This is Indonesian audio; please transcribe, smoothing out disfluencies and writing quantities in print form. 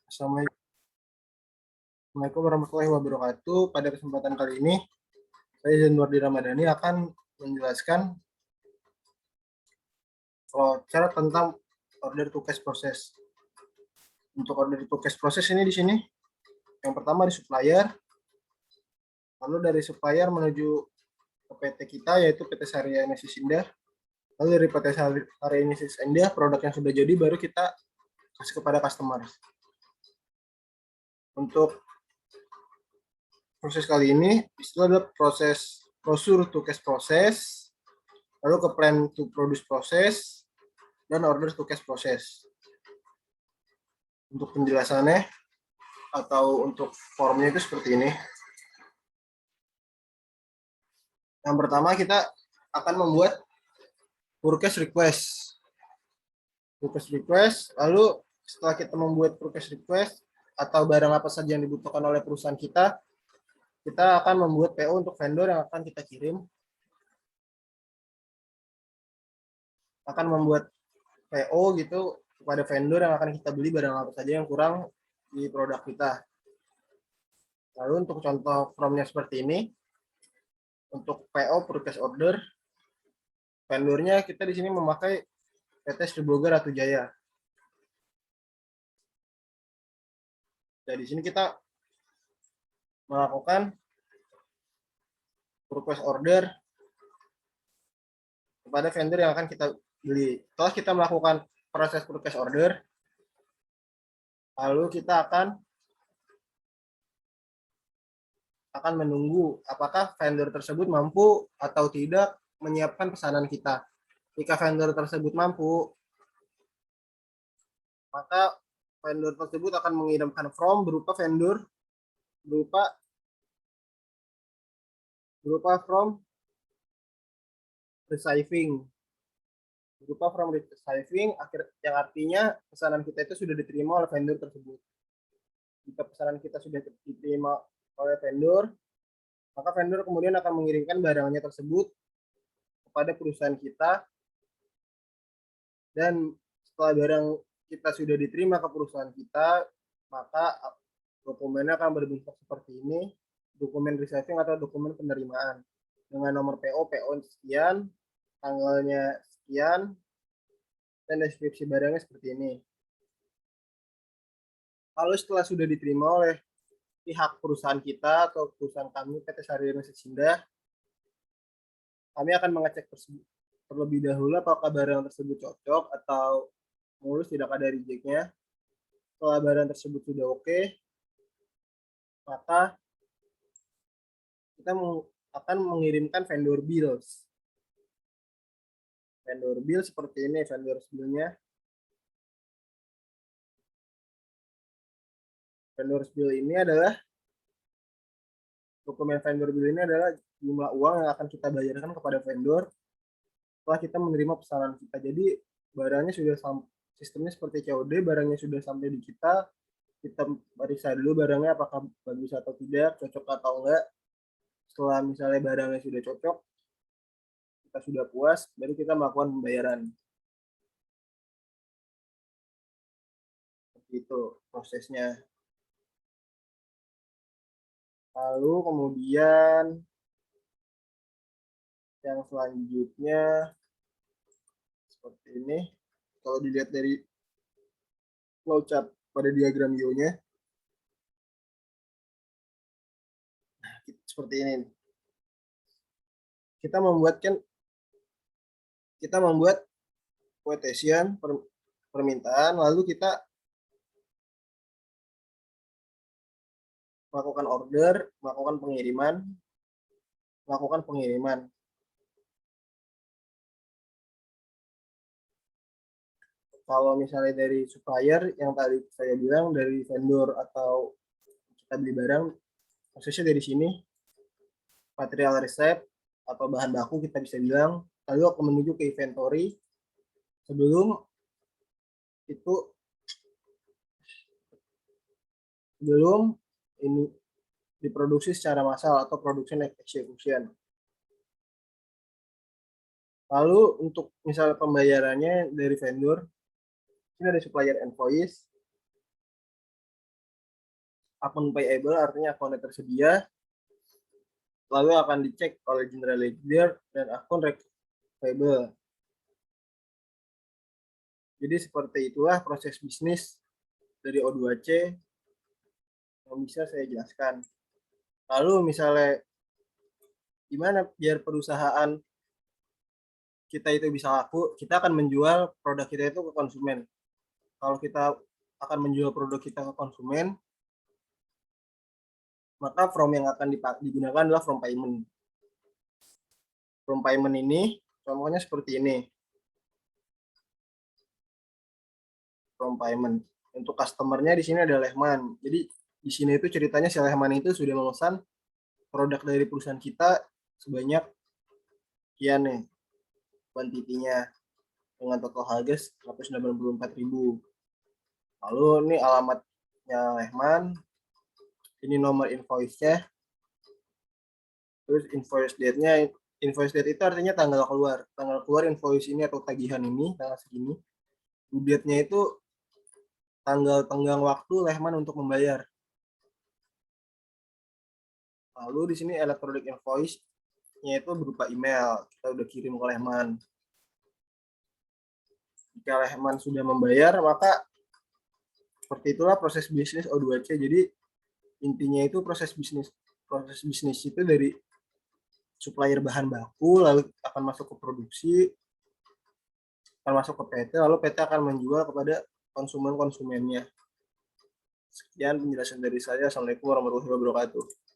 Assalamualaikum warahmatullahi wabarakatuh. Pada kesempatan kali ini, saya Zainurdi Ramadhani akan menjelaskan cara tentang order to cash proses. Untuk order to cash proses ini di sini, yang pertama di supplier, lalu dari supplier menuju ke PT kita, yaitu PT Saria Enesis Indah. Lalu dari PT Saria Enesis Indah, produk yang sudah jadi baru kita kasih kepada customer. Untuk proses kali ini, itu adalah proses brochure to cash proses, lalu ke plan to produce proses, dan order to cash proses. Untuk penjelasannya atau untuk formnya itu seperti ini. Yang pertama kita akan membuat purchase request. Lalu setelah kita membuat purchase request atau barang apa saja yang dibutuhkan oleh perusahaan kita akan membuat PO untuk vendor yang akan kita kirim. Akan membuat PO gitu kepada vendor yang akan kita beli barang apa saja yang kurang di produk kita. Lalu untuk contoh formnya seperti ini. Untuk PO purchase order, vendornya kita di sini memakai PT Sriboga Ratu Jaya. Jadi di sini kita melakukan purchase order kepada vendor yang akan kita beli. Setelah kita melakukan proses purchase order, lalu kita akan menunggu apakah vendor tersebut mampu atau tidak menyiapkan pesanan kita. Jika vendor tersebut mampu, maka vendor tersebut akan mengirimkan form berupa form receiving. Yang artinya pesanan kita itu sudah diterima oleh vendor tersebut. Jika pesanan kita sudah diterima oleh vendor, maka vendor kemudian akan mengirimkan barangnya tersebut kepada perusahaan kita, dan setelah barang kita sudah diterima ke perusahaan kita, maka dokumennya akan berbentuk seperti ini, dokumen receiving atau dokumen penerimaan dengan nomor PO sekian, tanggalnya sekian, dan deskripsi barangnya seperti ini. Lalu setelah sudah diterima oleh pihak perusahaan kita atau perusahaan kami PT Saria Enesis Indah, kami akan mengecek terlebih dahulu apakah barang tersebut cocok atau mulus, tidak ada rejectnya. Setelah barang tersebut sudah oke, maka kita akan mengirimkan vendor bills. Vendor bill seperti ini, vendor billnya. Vendor bill ini adalah dokumen vendor bill ini adalah jumlah uang yang akan kita bayarkan kepada vendor setelah kita menerima pesanan kita. Jadi barangnya sudah sistemnya seperti COD, barangnya sudah sampai di kita periksa dulu barangnya apakah bagus atau tidak, cocok atau enggak. Setelah misalnya barangnya sudah cocok, kita sudah puas, baru kita melakukan pembayaran. Seperti itu prosesnya. Lalu kemudian yang selanjutnya seperti ini. Kalau dilihat dari flowchart pada diagram Y-nya, seperti ini. Kita membuat quotation permintaan, lalu kita melakukan order, melakukan pengiriman. Kalau misalnya dari supplier yang tadi saya bilang, dari vendor atau kita beli barang, prosesnya dari sini, material receipt atau bahan baku kita bisa bilang, lalu akan menuju ke inventory sebelum ini diproduksi secara massal atau production execution. Lalu untuk misalnya pembayarannya dari vendor, ini ada supplier invoice. akun payable artinya akun yang tersedia, lalu akan dicek oleh general ledger dan akun receivable. Jadi seperti itulah proses bisnis dari O2C yang bisa saya jelaskan. Lalu misalnya gimana biar perusahaan kita itu bisa laku, kita akan menjual produk kita itu ke konsumen. Kalau kita akan menjual produk kita ke konsumen, maka form yang akan digunakan adalah form payment. Form payment ini contohnya seperti ini. Form payment. Untuk customernya di sini ada Lehman. Jadi di sini itu ceritanya si Lehman itu sudah memesan produk dari perusahaan kita sebanyak sekian nih kuantitinya dengan total harga 194.000. Lalu ini alamatnya Lehman, ini nomor invoice-nya, terus invoice date-nya. Invoice date itu artinya tanggal keluar invoice ini atau tagihan ini tanggal segini. Due date-nya itu tanggal tenggang waktu Lehman untuk membayar. Lalu di sini electronic invoice-nya itu berupa email, kita udah kirim ke Lehman. Jika Lehman sudah membayar, maka seperti itulah proses bisnis O2C. Jadi intinya itu proses bisnis itu dari supplier bahan baku, lalu akan masuk ke produksi, akan masuk ke PT, lalu PT akan menjual kepada konsumennya. Sekian penjelasan dari saya. Assalamualaikum warahmatullahi wabarakatuh.